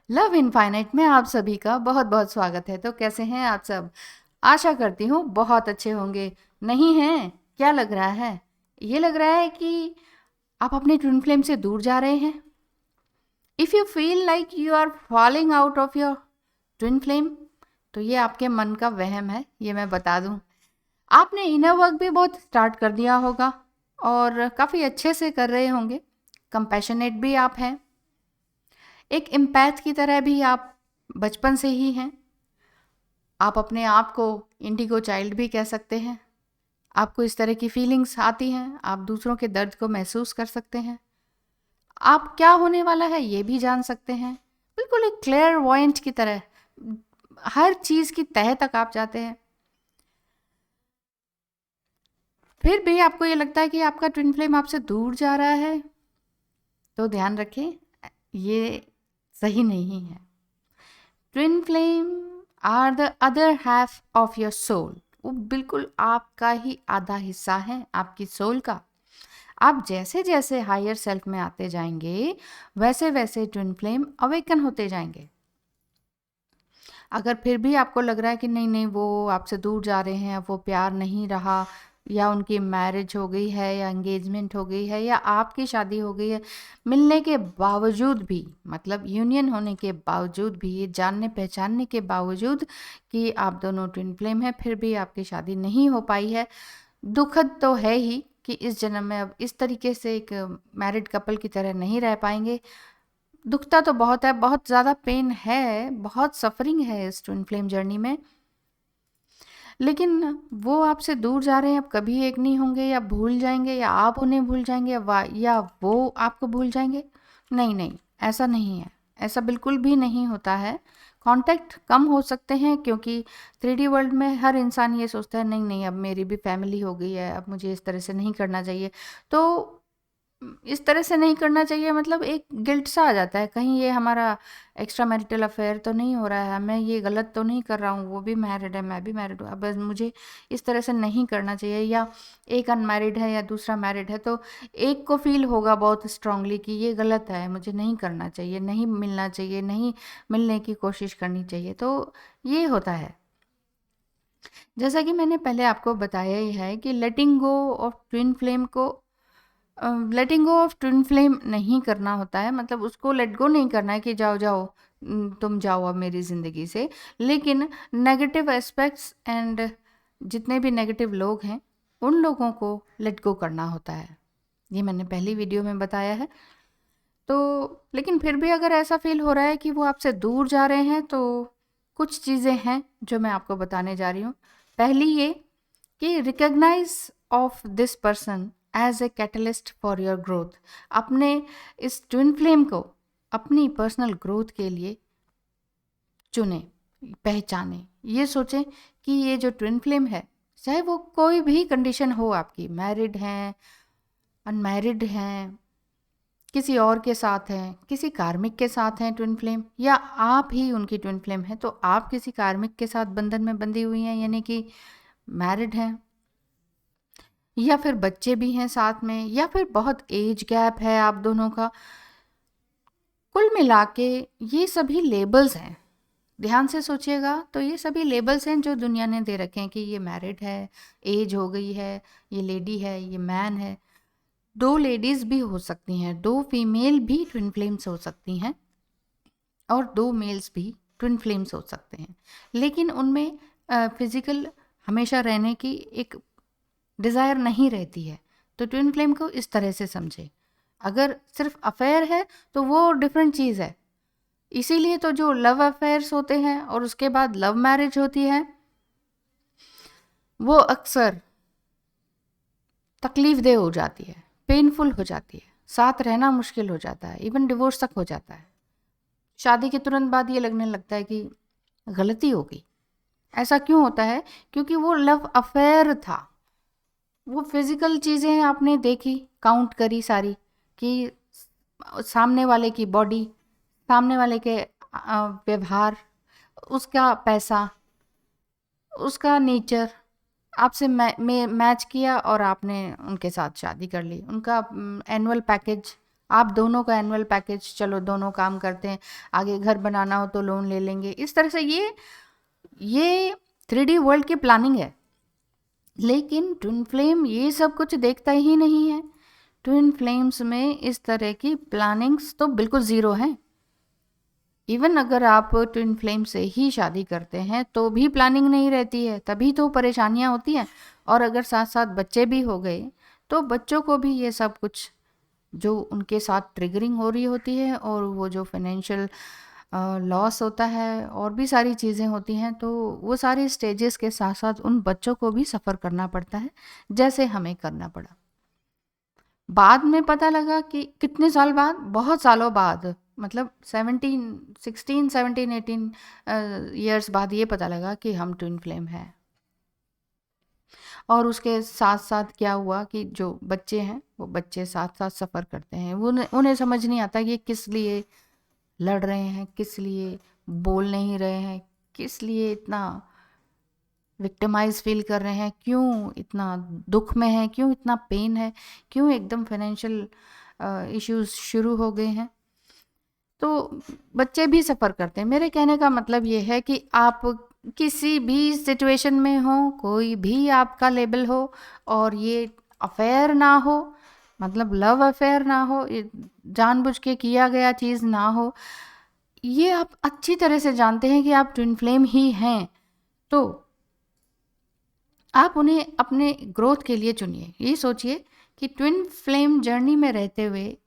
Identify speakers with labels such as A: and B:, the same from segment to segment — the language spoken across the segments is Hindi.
A: लव इनफाइनाइट में आप सभी का बहुत बहुत स्वागत है। तो कैसे हैं आप सब? आशा करती हूँ बहुत अच्छे होंगे। नहीं हैं? क्या लग रहा है? ये लग रहा है कि आप अपने ट्विन फ्लेम से दूर जा रहे हैं। If you feel like you are falling out of your twin flame, तो ये आपके मन का वहम है, ये मैं बता दूँ। आपने इनर वर्क भी बहुत स्टार्ट कर दिया होगा और काफ़ी अच्छे से कर रहे होंगे। कंपैशनेट भी आप हैं, एक एम्पैथ की तरह भी आप बचपन से ही हैं। आप अपने आप को इंडिगो चाइल्ड भी कह सकते हैं। आपको इस तरह की फीलिंग्स आती हैं, आप दूसरों के दर्द को महसूस कर सकते हैं। आप क्या होने वाला है ये भी जान सकते हैं। बिल्कुल एक क्लियर वॉइंट की तरह हर चीज़ की तह तक आप जाते हैं। फिर भी आपको ये लगता है कि आपका ट्विन फ्लेम आपसे दूर जा रहा है, तो ध्यान रखें, ये सही नहीं है। Twin flame are the other half of your soul. वो बिल्कुल आपका ही आधा हिस्सा है, आपकी सोल का। आप जैसे जैसे हायर सेल्फ में आते जाएंगे, वैसे वैसे ट्विन फ्लेम अवेकन होते जाएंगे। अगर फिर भी आपको लग रहा है कि नहीं नहीं वो आपसे दूर जा रहे हैं, अब वो प्यार नहीं रहा, या उनकी मैरिज हो गई है, या एंगेजमेंट हो गई है, या आपकी शादी हो गई है, मिलने के बावजूद भी, मतलब यूनियन होने के बावजूद भी, ये जानने पहचानने के बावजूद कि आप दोनों ट्विन फ्लेम हैं, फिर भी आपकी शादी नहीं हो पाई है, दुखद तो है ही कि इस जन्म में अब इस तरीके से एक मैरिड कपल की तरह नहीं रह पाएंगे। दुखता तो बहुत है, बहुत ज़्यादा पेन है, बहुत सफरिंग है इस ट्विन फ्लेम जर्नी में। लेकिन वो आपसे दूर जा रहे हैं, अब कभी एक नहीं होंगे, या भूल जाएंगे, या आप उन्हें भूल जाएंगे, या वो आपको भूल जाएंगे। नहीं नहीं, ऐसा नहीं है, ऐसा बिल्कुल भी नहीं होता है। कांटेक्ट कम हो सकते हैं क्योंकि 3D वर्ल्ड में हर इंसान ये सोचता है नहीं नहीं अब मेरी भी फैमिली हो गई है, अब मुझे इस तरह से नहीं करना चाहिए। तो इस तरह से नहीं करना चाहिए, मतलब एक गिल्ट सा आ जाता है, कहीं ये हमारा एक्स्ट्रा मैरिटल अफेयर तो नहीं हो रहा है, मैं ये गलत तो नहीं कर रहा हूँ, वो भी मैरिड है, मैं भी मैरिड हूँ, अब मुझे इस तरह से नहीं करना चाहिए। या एक अनमैरिड है या दूसरा मैरिड है, तो एक को फील होगा बहुत स्ट्रांगली कि ये गलत है, मुझे नहीं करना चाहिए, नहीं मिलना चाहिए, नहीं मिलने की कोशिश करनी चाहिए। तो ये होता है। जैसा कि मैंने पहले आपको बताया ही है कि लेटिंग गो ऑफ ट्विन फ्लेम को, लेटिंग गो ऑफ ट्विन फ्लेम नहीं करना होता है, मतलब उसको लेट गो नहीं करना है कि जाओ जाओ, तुम जाओ अब मेरी ज़िंदगी से। लेकिन नेगेटिव एस्पेक्ट्स एंड जितने भी नेगेटिव लोग हैं, उन लोगों को लेट गो करना होता है। ये मैंने पहली वीडियो में बताया है। तो लेकिन फिर भी अगर ऐसा फील हो रहा है कि वो आपसे दूर जा रहे हैं, तो कुछ चीज़ें हैं जो मैं आपको बताने जा रही हूँ। पहली ये कि recognize of this person as a catalyst for your growth. अपने इस ट्विन फ्लेम को अपनी पर्सनल ग्रोथ के लिए चुने, पहचाने। ये सोचें कि ये जो ट्विन फ्लेम है, चाहे वो कोई भी कंडीशन हो, आपकी मैरिड हैं, अनमैरिड हैं, किसी और के साथ हैं, किसी कार्मिक के साथ हैं ट्विन फ्लेम, या आप ही उनकी ट्विन फ्लेम है, तो आप किसी कार्मिक के साथ बंधन में बंधी हुई हैं, यानी कि मैरिड हैं, या फिर बच्चे भी हैं साथ में, या फिर बहुत एज गैप है आप दोनों का। कुल मिला के ये सभी लेबल्स हैं। ध्यान से सोचिएगा तो ये सभी लेबल्स हैं जो दुनिया ने दे रखे हैं कि ये मैरिड है, एज हो गई है, ये लेडी है, ये मैन है। दो लेडीज़ भी हो सकती हैं, दो फीमेल भी ट्विन फ्लेम्स हो सकती हैं, और दो मेल्स भी ट्विन फ्लेम्स हो सकते हैं। लेकिन उनमें फिजिकल हमेशा रहने की एक डिज़ायर नहीं रहती है। तो ट्विन फ्लेम को इस तरह से समझे। अगर सिर्फ अफेयर है तो वो डिफरेंट चीज़ है। इसीलिए तो जो लव अफेयर्स होते हैं और उसके बाद लव मैरिज होती है, वो अक्सर तकलीफ़देह हो जाती है, पेनफुल हो जाती है, साथ रहना मुश्किल हो जाता है, इवन डिवोर्स तक हो जाता है। शादी के तुरंत बाद ये लगने लगता है कि गलती हो गई। ऐसा क्यों होता है? क्योंकि वो लव अफेयर था। वो फिजिकल चीज़ें आपने देखी, काउंट करी सारी, कि सामने वाले की बॉडी, सामने वाले के व्यवहार, उसका पैसा, उसका नेचर, आपसे मैच किया और आपने उनके साथ शादी कर ली। उनका एनुअल पैकेज, आप दोनों का एनुअल पैकेज, चलो दोनों काम करते हैं, आगे घर बनाना हो तो लोन ले लेंगे, इस तरह से ये 3D वर्ल्ड की प्लानिंग है। लेकिन ट्विन फ्लेम ये सब कुछ देखता ही नहीं है। ट्विन फ्लेम्स में इस तरह की प्लानिंग्स तो बिल्कुल ज़ीरो हैं। इवन अगर आप ट्विन फ्लेम से ही शादी करते हैं तो भी प्लानिंग नहीं रहती है, तभी तो परेशानियां होती हैं। और अगर साथ साथ बच्चे भी हो गए तो बच्चों को भी ये सब कुछ जो उनके साथ ट्रिगरिंग हो रही होती है, और वो जो फाइनेंशियल लॉस होता है और भी सारी चीज़ें होती हैं, तो वो सारी स्टेजेस के साथ साथ उन बच्चों को भी सफ़र करना पड़ता है, जैसे हमें करना पड़ा। बाद में पता लगा कि कितने साल बाद, बहुत सालों बाद, मतलब 18 ईयर्स बाद ये पता लगा कि हम ट्विन फ्लेम हैं। और उसके साथ साथ क्या हुआ कि जो बच्चे हैं वो बच्चे साथ साथ सफ़र करते हैं। वो उन्हें समझ नहीं आता कि किस लिए लड़ रहे हैं, किस लिए बोल नहीं रहे हैं, किस लिए इतना विक्टिमाइज फील कर रहे हैं, क्यों इतना दुख में है, क्यों इतना पेन है, क्यों एकदम फाइनेंशियल इश्यूज शुरू हो गए हैं। तो बच्चे भी सफ़र करते हैं। मेरे कहने का मतलब ये है कि आप किसी भी सिचुएशन में हो, कोई भी आपका लेबल हो, और ये अफेयर ना हो, मतलब लव अफेयर ना हो, ये जानबूझ के किया गया चीज़ ना हो, ये आप अच्छी तरह से जानते हैं कि आप ट्विन फ्लेम ही हैं, तो आप उन्हें अपने ग्रोथ के लिए चुनिए। ये सोचिए कि ट्विन फ्लेम जर्नी में रहते हुए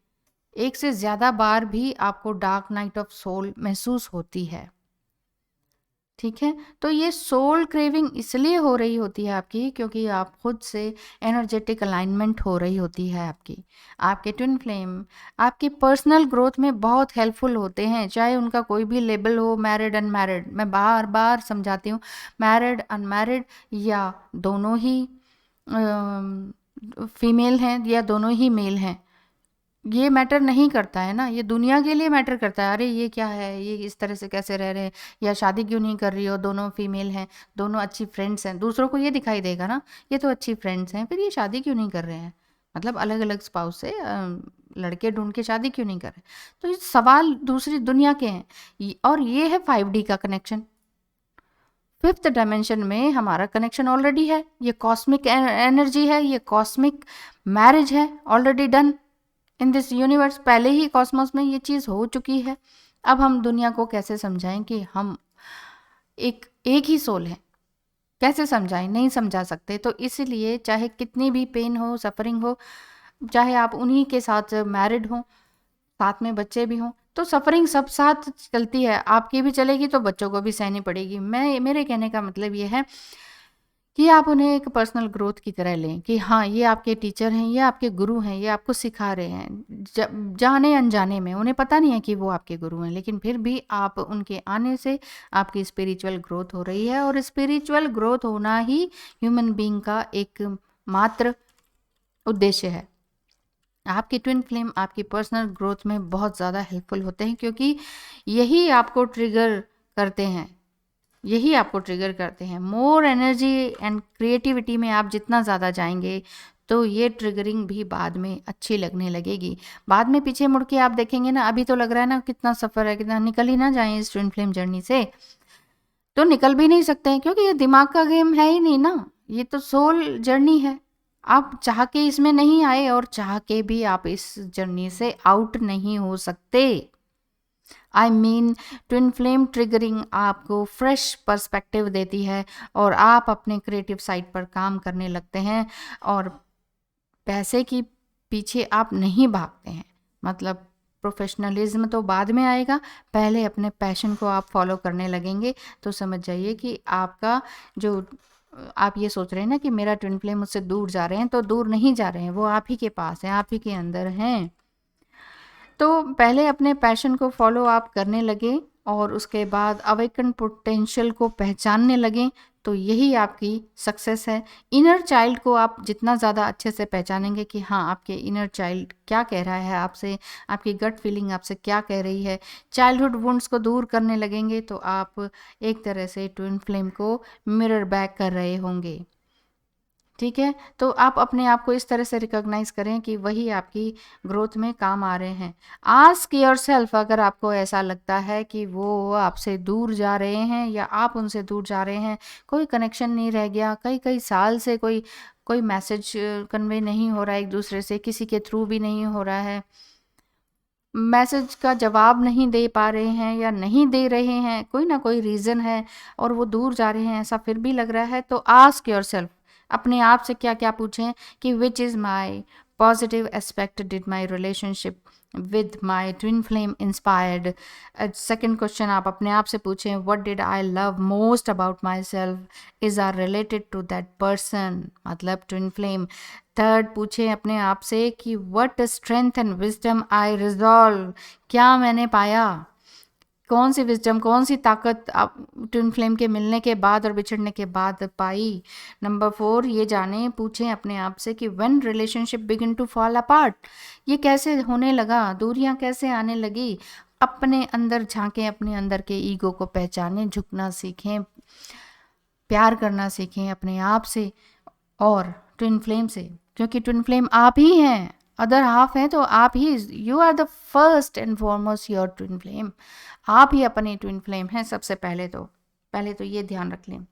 A: एक से ज़्यादा बार भी आपको डार्क नाइट ऑफ सोल महसूस होती है, ठीक है? तो ये सोल क्रेविंग इसलिए हो रही होती है आपकी, क्योंकि आप खुद से एनर्जेटिक अलाइनमेंट हो रही होती है आपकी। आपके ट्विन फ्लेम आपकी पर्सनल ग्रोथ में बहुत हेल्पफुल होते हैं, चाहे उनका कोई भी लेबल हो, मैरिड अनमैरिड। मैं बार बार समझाती हूँ, मैरिड अनमैरिड या दोनों ही फीमेल हैं या दोनों ही मेल हैं, ये मैटर नहीं करता है ना। ये दुनिया के लिए मैटर करता है, अरे ये क्या है, ये इस तरह से कैसे रह रहे हैं, या शादी क्यों नहीं कर रही हो, दोनों फीमेल हैं, दोनों अच्छी फ्रेंड्स हैं। दूसरों को ये दिखाई देगा ना, ये तो अच्छी फ्रेंड्स हैं, फिर ये शादी क्यों नहीं कर रहे हैं, मतलब अलग अलग स्पाउस से लड़के ढूंढ के शादी क्यों नहीं कर रहे। तो ये सवाल दूसरी दुनिया के हैं। और ये है 5D का कनेक्शन। फिफ्थ डायमेंशन में हमारा कनेक्शन ऑलरेडी है, ये कॉस्मिक एनर्जी है, ये कॉस्मिक मैरिज है, already done in this universe. पहले ही कॉस्मोस में ये चीज़ हो चुकी है। अब हम दुनिया को कैसे समझाएं कि हम एक ही सोल है, कैसे समझाएं, नहीं समझा सकते। तो इसलिए चाहे कितनी भी पेन हो, सफरिंग हो, चाहे आप उन्हीं के साथ मैरिड हो, साथ में बच्चे भी हों, तो सफरिंग सब साथ चलती है, आपकी भी चलेगी तो बच्चों को भी सहनी पड़ेगी। मेरे कहने का मतलब ये है कि आप उन्हें एक पर्सनल ग्रोथ की तरह लें कि हाँ, ये आपके टीचर हैं, ये आपके गुरु हैं, ये आपको सिखा रहे हैं, जाने अनजाने में। उन्हें पता नहीं है कि वो आपके गुरु हैं, लेकिन फिर भी आप उनके आने से आपकी स्पिरिचुअल ग्रोथ हो रही है। और स्पिरिचुअल ग्रोथ होना ही ह्यूमन बीइंग का एक मात्र उद्देश्य है। आपकी ट्विन फ्लेम आपकी पर्सनल ग्रोथ में बहुत ज़्यादा हेल्पफुल होते हैं, क्योंकि यही आपको ट्रिगर करते हैं, यही आपको ट्रिगर करते हैं। मोर एनर्जी एंड क्रिएटिविटी में आप जितना ज़्यादा जाएंगे, तो ये ट्रिगरिंग भी बाद में अच्छी लगने लगेगी। बाद में पीछे मुड़ के आप देखेंगे ना, अभी तो लग रहा है ना कितना सफ़र है, कितना निकल ही ना जाए इस ट्विन फ्लेम जर्नी से, तो निकल भी नहीं सकते हैं, क्योंकि ये दिमाग का गेम है ही नहीं ना, ये तो सोल जर्नी है। आप चाह के इसमें नहीं आए, और चाह के भी आप इस जर्नी से आउट नहीं हो सकते। I mean twin flame triggering आपको फ्रेश पर्सपेक्टिव देती है, और आप अपने क्रिएटिव साइड पर काम करने लगते हैं, और पैसे की पीछे आप नहीं भागते हैं। मतलब प्रोफेशनलिज्म तो बाद में आएगा, पहले अपने पैशन को आप फॉलो करने लगेंगे, तो समझ जाइए कि आपका जो आप ये सोच रहे हैं ना कि मेरा ट्विन फ्लेम मुझसे दूर जा रहे हैं, तो दूर नहीं जा रहे हैं, वो आप ही के पास हैं, आप ही के अंदर हैं। तो पहले अपने पैशन को फॉलो आप करने लगे, और उसके बाद अवेकन पोटेंशियल को पहचानने लगे, तो यही आपकी सक्सेस है। इनर चाइल्ड को आप जितना ज़्यादा अच्छे से पहचानेंगे कि हाँ, आपके इनर चाइल्ड क्या कह रहा है आपसे, आपकी गट फीलिंग आपसे क्या कह रही है, चाइल्डहुड वुंड्स को दूर करने लगेंगे, तो आप एक तरह से ट्विन फ्लेम को मिरर बैक कर रहे होंगे। ठीक है? तो आप अपने आप को इस तरह से रिकॉग्नाइज़ करें कि वही आपकी ग्रोथ में काम आ रहे हैं। आस्क योरसेल्फ, अगर आपको ऐसा लगता है कि वो आपसे दूर जा रहे हैं या आप उनसे दूर जा रहे हैं, कोई कनेक्शन नहीं रह गया, कई-कई साल से कोई कोई मैसेज कन्वे नहीं हो रहा है एक-दूसरे से, किसी के थ्रू भी नहीं हो रहा है, मैसेज का जवाब नहीं दे पा रहे हैं या नहीं दे रहे हैं, कोई ना कोई रीज़न है और वो दूर जा रहे हैं, ऐसा फिर भी लग रहा है, तो आस्क योरसेल्फ, अपने आप से क्या-क्या पूछें कि which is my positive aspect did my relationship with my twin flame inspired. Second question आप अपने आप से पूछें, what did I love most about myself is are related to that person, मतलब ट्विन फ्लेम। थर्ड पूछें अपने आप से कि what strength and wisdom I resolve, क्या मैंने पाया, कौन सी विजडम, कौन सी ताकत आप ट्विन फ्लेम के मिलने के बाद और बिछड़ने के बाद पाई। नंबर 4 ये जानें, पूछें अपने आप से कि when relationship begin to fall apart, ये कैसे होने लगा, दूरियां कैसे आने लगी। अपने अंदर झांकें, अपने अंदर के ईगो को पहचानें, झुकना सीखें, प्यार करना सीखें अपने आप से और ट्विन फ्लेम से, क्योंकि ट्विन फ्लेम आप ही हैं, अदर हाफ हैं तो आप ही, you are the first and foremost your twin flame, आप ही अपने ट्विन फ्लेम हैं सबसे पहले तो ये ध्यान रख लें।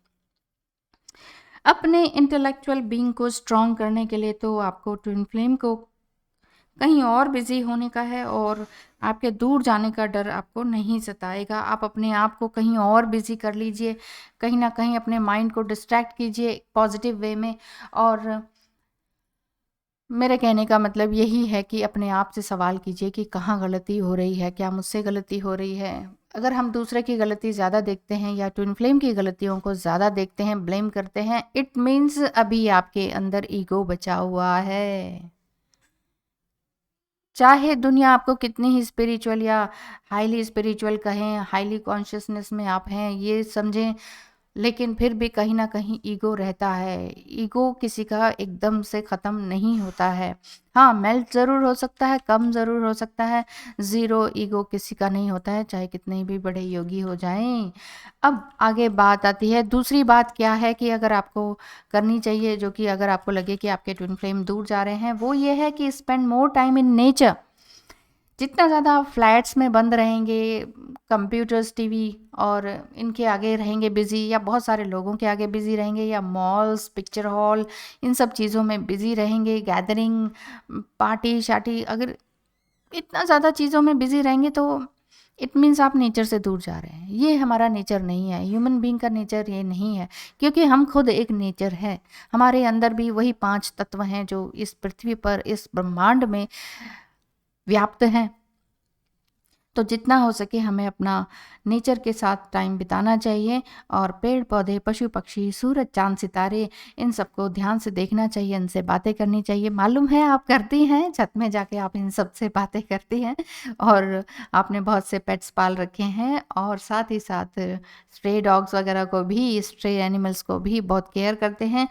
A: अपने इंटेलेक्चुअल बीइंग को स्ट्रॉन्ग करने के लिए तो आपको ट्विन फ्लेम को कहीं और बिजी होने का है और आपके दूर जाने का डर आपको नहीं सताएगा। आप अपने आप को कहीं और बिजी कर लीजिए, कहीं ना कहीं अपने माइंड को डिस्ट्रैक्ट कीजिए पॉजिटिव वे में। और मेरे कहने का मतलब यही है कि अपने आप से सवाल कीजिए कि कहाँ गलती हो रही है, क्या मुझसे गलती हो रही है। अगर हम दूसरे की गलती ज़्यादा देखते हैं या ट्विन फ्लेम की गलतियों को ज़्यादा देखते हैं, ब्लेम करते हैं, इट मीन्स अभी आपके अंदर ईगो बचा हुआ है। चाहे दुनिया आपको कितनी ही स्पिरिचुअल या हाईली स्पिरिचुअल कहें, हाईली कॉन्शियसनेस में आप हैं ये समझें, लेकिन फिर भी कहीं ना कहीं ईगो रहता है। ईगो किसी का एकदम से ख़त्म नहीं होता है। हाँ, मेल्ट ज़रूर हो सकता है, कम ज़रूर हो सकता है, ज़ीरो ईगो किसी का नहीं होता है, चाहे कितने भी बड़े योगी हो जाएं। अब आगे बात आती है, दूसरी बात क्या है कि अगर आपको करनी चाहिए, जो कि अगर आपको लगे कि आपके ट्विन फ्लेम दूर जा रहे हैं, वो ये है कि spend more time in nature. जितना ज़्यादा आप फ्लैट्स में बंद रहेंगे, कंप्यूटर्स, टीवी और इनके आगे रहेंगे बिज़ी, या बहुत सारे लोगों के आगे बिज़ी रहेंगे, या मॉल्स, पिक्चर हॉल, इन सब चीज़ों में बिज़ी रहेंगे, गैदरिंग, पार्टी शार्टी, अगर इतना ज़्यादा चीज़ों में बिज़ी रहेंगे तो इट मीन्स आप नेचर से दूर जा रहे हैं। ये हमारा नेचर नहीं है, ह्यूमन बीइंग का नेचर ये नहीं है, क्योंकि हम खुद एक नेचर है। हमारे अंदर भी वही 5 तत्व हैं जो इस पृथ्वी पर, इस ब्रह्मांड में व्याप्त हैं। तो जितना हो सके हमें अपना नेचर के साथ टाइम बिताना चाहिए और पेड़ पौधे, पशु पक्षी, सूरज चांद सितारे, इन सबको ध्यान से देखना चाहिए, इनसे बातें करनी चाहिए। मालूम है आप करती हैं, छत में जाके आप इन सब से बातें करती हैं और आपने बहुत से पेट्स पाल रखे हैं और साथ ही साथ स्ट्रे डॉग्स वगैरह को भी, स्ट्रे एनिमल्स को भी बहुत केयर करते हैं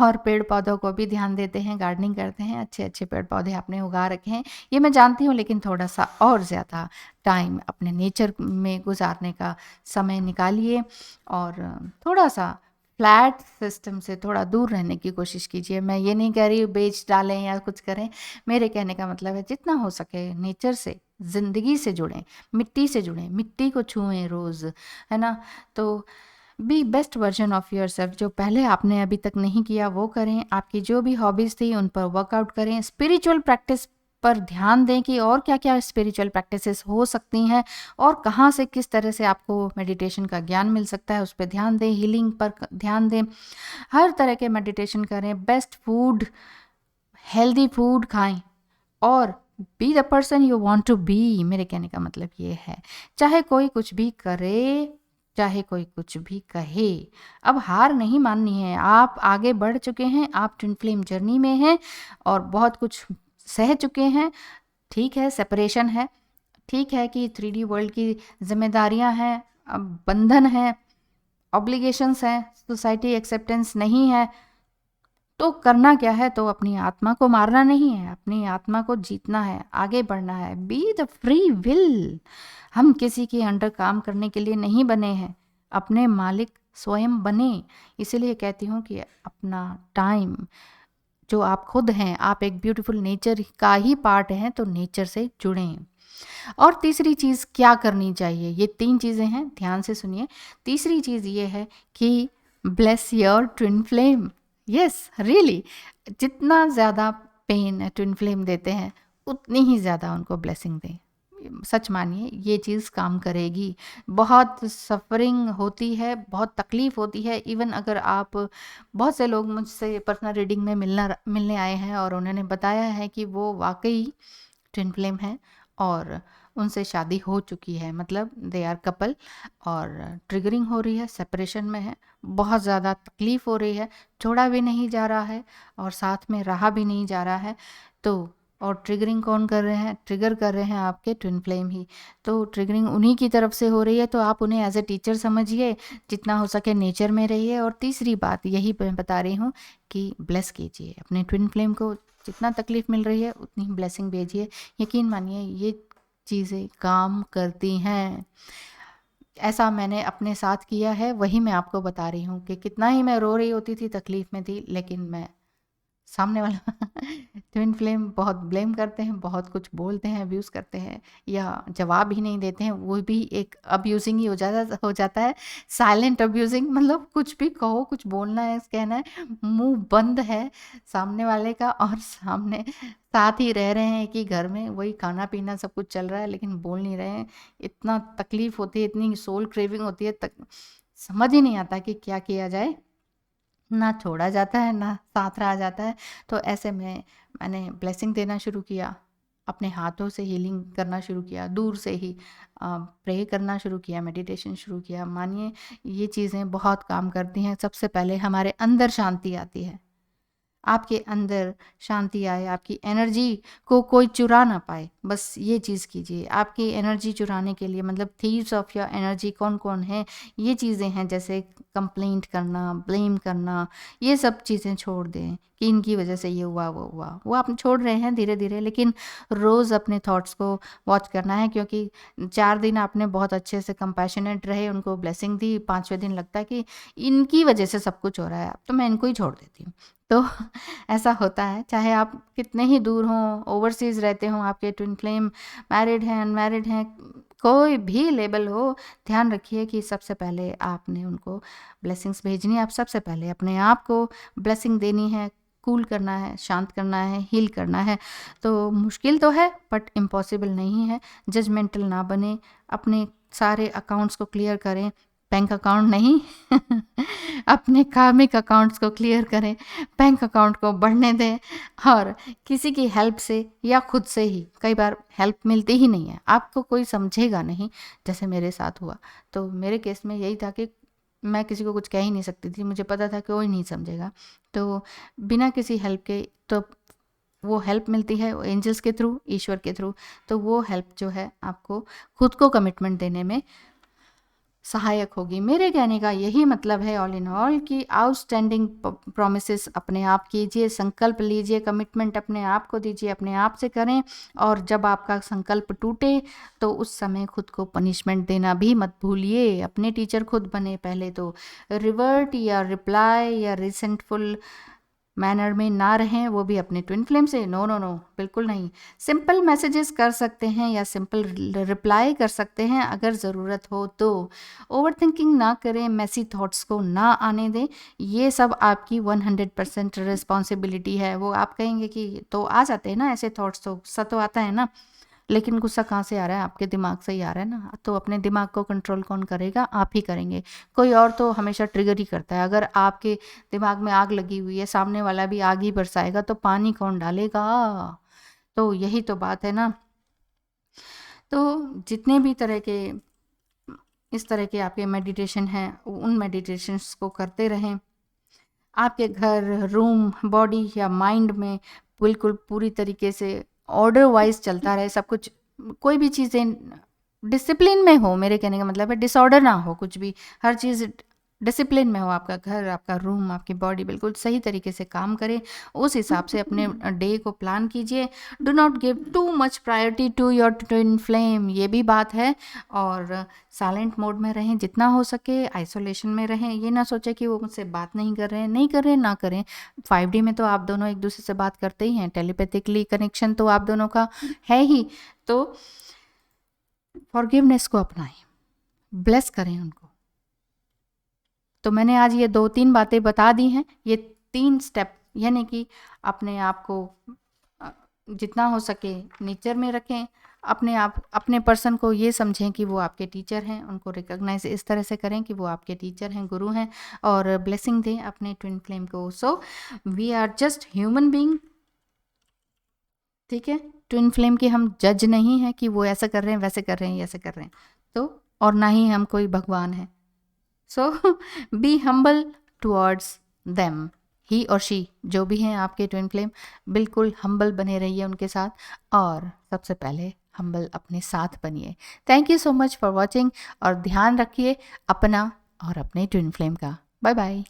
A: और पेड़ पौधों को भी ध्यान देते हैं, गार्डनिंग करते हैं, अच्छे अच्छे पेड़ पौधे आपने उगा रखे हैं, ये मैं जानती हूँ। लेकिन थोड़ा सा और ज़्यादा टाइम अपने नेचर में गुजारने का समय निकालिए और थोड़ा सा फ्लैट सिस्टम से थोड़ा दूर रहने की कोशिश कीजिए। मैं ये नहीं कह रही बेच डालें या कुछ करें, मेरे कहने का मतलब है जितना हो सके नेचर से, ज़िंदगी से जुड़ें, मिट्टी से जुड़ें, मिट्टी को छुएं रोज़, है ना। तो B best version of your self, जो पहले आपने अभी तक नहीं किया वो करें, आपकी जो भी हॉबीज़ थी उन पर वर्कआउट करें, स्पिरिचुअल प्रैक्टिस पर ध्यान दें कि और क्या क्या स्पिरिचुअल प्रैक्टिसेस हो सकती हैं और कहाँ से किस तरह से आपको मेडिटेशन का ज्ञान मिल सकता है, उस पर ध्यान दें, हीलिंग पर ध्यान दें, हर तरह के मेडिटेशन करें, बेस्ट फूड, हेल्दी फूड खाएं और be the person you want to be. मेरे कहने का मतलब ये है, चाहे कोई कुछ भी करे, चाहे कोई कुछ भी कहे, अब हार नहीं माननी है। आप आगे बढ़ चुके हैं, आप ट्विन फ्लेम जर्नी में हैं और बहुत कुछ सह चुके हैं। ठीक है, सेपरेशन है, ठीक है कि 3D वर्ल्ड की जिम्मेदारियां हैं, अब बंधन है, ऑब्लिगेशंस हैं, सोसाइटी एक्सेप्टेंस नहीं है, तो करना क्या है, तो अपनी आत्मा को मारना नहीं है, अपनी आत्मा को जीतना है, आगे बढ़ना है। Be the free will. हम किसी के अंडर काम करने के लिए नहीं बने हैं, अपने मालिक स्वयं बने। इसीलिए कहती हूँ कि अपना टाइम, जो आप खुद हैं, आप एक ब्यूटीफुल नेचर का ही पार्ट हैं, तो नेचर से जुड़ें। और तीसरी चीज़ क्या करनी चाहिए, ये 3 चीज़ें हैं, ध्यान से सुनिए। तीसरी चीज़ ये है कि bless your twin flame. Yes, really, जितना ज़्यादा पेन ट्विन फ्लेम देते हैं, उतनी ही ज़्यादा उनको ब्लेसिंग दें। सच मानिए ये चीज़ काम करेगी। बहुत सफ़रिंग होती है, बहुत तकलीफ़ होती है। इवन अगर आप, बहुत से लोग मुझसे पर्सनल रीडिंग में मिलने आए हैं और उन्होंने बताया है कि वो वाक़ई ट्विन फ्लेम है और उनसे शादी हो चुकी है, मतलब दे आर कपल, और ट्रिगरिंग हो रही है, सेपरेशन में है, बहुत ज़्यादा तकलीफ़ हो रही है, छोड़ा भी नहीं जा रहा है और साथ में रहा भी नहीं जा रहा है। तो और ट्रिगरिंग कौन कर रहे हैं, ट्रिगर कर रहे हैं आपके ट्विन फ्लेम ही। तो ट्रिगरिंग उन्हीं की तरफ से हो रही है, तो आप उन्हें एज ए टीचर समझिए, जितना हो सके नेचर में रहिए। और तीसरी बात यही मैं बता रही हूँ कि ब्लेस कीजिए अपने ट्विन फ्लेम को, जितना तकलीफ़ मिल रही है उतनी ब्लेसिंग भेजिए। यकीन मानिए ये चीज़ें काम करती हैं। ऐसा मैंने अपने साथ किया है, वही मैं आपको बता रही हूँ कि कितना ही मैं रो रही होती थी, तकलीफ़ में थी, लेकिन मैं, सामने वाला ट्विन फ्लेम बहुत ब्लेम करते हैं, बहुत कुछ बोलते हैं, अब्यूज़ करते हैं या जवाब ही नहीं देते हैं, वो भी एक अब्यूज़िंग ही हो जाता है। साइलेंट अब्यूज़िंग, मतलब कुछ भी कहो, कुछ बोलना है, कहना है, मुँह बंद है सामने वाले का, और सामने साथ ही रह रहे हैं एक ही घर में, वही खाना-पीना सब कुछ चल रहा है, लेकिन बोल नहीं रहे हैं। इतना तकलीफ़ होती है, इतनी सोल क्रेविंग होती है, समझ ही नहीं आता कि क्या किया जाए। ना छोड़ा जाता है, ना साथ रहा जाता है। तो ऐसे में मैंने ब्लेसिंग देना शुरू किया, अपने हाथों से हीलिंग करना शुरू किया, दूर से ही प्रे करना शुरू किया, मेडिटेशन शुरू किया। मानिए ये चीज़ें बहुत काम करती हैं। सबसे पहले हमारे अंदर शांति आती है। आपके अंदर शांति आए, आपकी एनर्जी को कोई चुरा ना पाए, बस ये चीज़ कीजिए। आपकी एनर्जी चुराने के लिए, मतलब थीव्स ऑफ योर एनर्जी कौन-कौन है, ये चीज़ें हैं, जैसे कंप्लेंट करना, ब्लेम करना, ये सब चीज़ें छोड़ दें कि इनकी वजह से ये हुआ, वो हुआ। वो आप छोड़ रहे हैं धीरे-धीरे, लेकिन रोज़ अपने थॉट्स को वॉच करना है, क्योंकि 4 दिन आपने बहुत अच्छे से कंपैशनेट रहे, उनको ब्लेसिंग दी, 5वें दिन लगता है कि इनकी वजह से सब कुछ हो रहा है, अब तो मैं इनको ही छोड़ देती हूँ। तो ऐसा होता है, चाहे आप कितने ही दूर हों, ओवरसीज़ रहते हों, आपके ट्विन फ्लेम मैरिड हैं, अनमैरिड हैं, कोई भी लेबल हो, ध्यान रखिए कि सबसे पहले आपने उनको ब्लेसिंग्स भेजनी है। आप सबसे पहले अपने आप को ब्लेसिंग देनी है, कूल करना है, शांत करना है, हील करना है। तो मुश्किल तो है, बट इम्पॉसिबल नहीं है। जजमेंटल ना बने, अपने सारे अकाउंट्स को क्लियर करें, बैंक अकाउंट नहीं अपने कार्मिक अकाउंट्स को क्लियर करें, बैंक अकाउंट को बढ़ने दें, और किसी की हेल्प से या खुद से ही, कई बार हेल्प मिलती ही नहीं है, आपको कोई समझेगा नहीं, जैसे मेरे साथ हुआ। तो मेरे केस में यही था कि मैं किसी को कुछ कह ही नहीं सकती थी, मुझे पता था कि कोई नहीं समझेगा। तो बिना किसी हेल्प के, तो वो हेल्प मिलती है एंजल्स के थ्रू, ईश्वर के थ्रू। तो वो हेल्प जो है आपको खुद को कमिटमेंट देने में सहायक होगी। मेरे कहने का यही मतलब है ऑल इन ऑल कि आउटस्टैंडिंग प्रॉमिसेस अपने आप कीजिए, संकल्प लीजिए, कमिटमेंट अपने आप को दीजिए, अपने आप से करें। और जब आपका संकल्प टूटे तो उस समय खुद को पनिशमेंट देना भी मत भूलिए। अपने टीचर खुद बने पहले तो। रिवर्ट या रिप्लाई या रिसेंटफुल मैनर में ना रहें, वो भी अपने ट्विन फ्लेम से। नो नो नो, बिल्कुल नहीं। सिंपल मैसेजेस कर सकते हैं या सिंपल रिप्लाई कर सकते हैं अगर ज़रूरत हो तो। ओवर थिंकिंग ना करें, मैसी थॉट्स को ना आने दें। ये सब आपकी 100% रिस्पॉन्सिबिलिटी है। वो आप कहेंगे कि तो आ जाते हैं ना ऐसे थॉट्स, तो गुस्सा तो आता है ना, लेकिन गुस्सा कहाँ से आ रहा है, आपके दिमाग से ही आ रहा है ना। तो अपने दिमाग को कंट्रोल कौन करेगा, आप ही करेंगे। कोई और तो हमेशा ट्रिगर ही करता है। अगर आपके दिमाग में आग लगी हुई है, सामने वाला भी आग ही बरसाएगा, तो पानी कौन डालेगा। तो यही तो बात है ना। तो जितने भी तरह के, इस तरह के आपके मेडिटेशन हैं, उन मेडिटेशंस को करते रहें। आपके घर, रूम, बॉडी या माइंड में बिल्कुल पूरी तरीके से ऑर्डर वाइज चलता रहे सब कुछ। कोई भी चीज़ें डिसिप्लिन में हो, मेरे कहने का मतलब है डिसऑर्डर ना हो कुछ भी। हर चीज़ डिसिप्लिन में हो, आपका घर, आपका रूम, आपकी बॉडी बिल्कुल सही तरीके से काम करे, उस हिसाब से अपने डे को प्लान कीजिए। Do not give too much priority to your twin flame, ये भी बात है। और साइलेंट मोड में रहें, जितना हो सके आइसोलेशन में रहें। ये ना सोचे कि वो मुझसे बात नहीं कर रहे हैं, नहीं कर रहे हैं ना करें। 5D में तो आप दोनों एक दूसरे से बात करते ही हैं, टेलीपैथिकली कनेक्शन तो आप दोनों का है ही। तो फॉरगिवनेस को अपनाएं, ब्लेस करें उनको। तो मैंने आज ये 2-3 बातें बता दी हैं, ये 3 स्टेप, यानी कि अपने आप को जितना हो सके नेचर में रखें, अपने पर्सन को ये समझें कि वो आपके टीचर हैं, उनको रिकॉग्नाइज इस तरह से करें कि वो आपके टीचर हैं, गुरु हैं, और ब्लेसिंग दें अपने ट्विन फ्लेम को। So we are just human being, ठीक है। ट्विन फ्लेम के हम जज नहीं हैं कि वो ऐसा कर रहे हैं, वैसे कर रहे हैं, ऐसे कर रहे हैं, तो और ना ही हम कोई भगवान हैं। सो बी हम्बल टुवर्ड्स देम, ही और शी जो भी हैं आपके ट्विन फ्लेम, बिल्कुल हम्बल बने रहिए उनके साथ, और सबसे पहले हम्बल अपने साथ बनिए। Thank you so much for watching, और ध्यान रखिए अपना और अपने ट्विन फ्लेम का। Bye bye.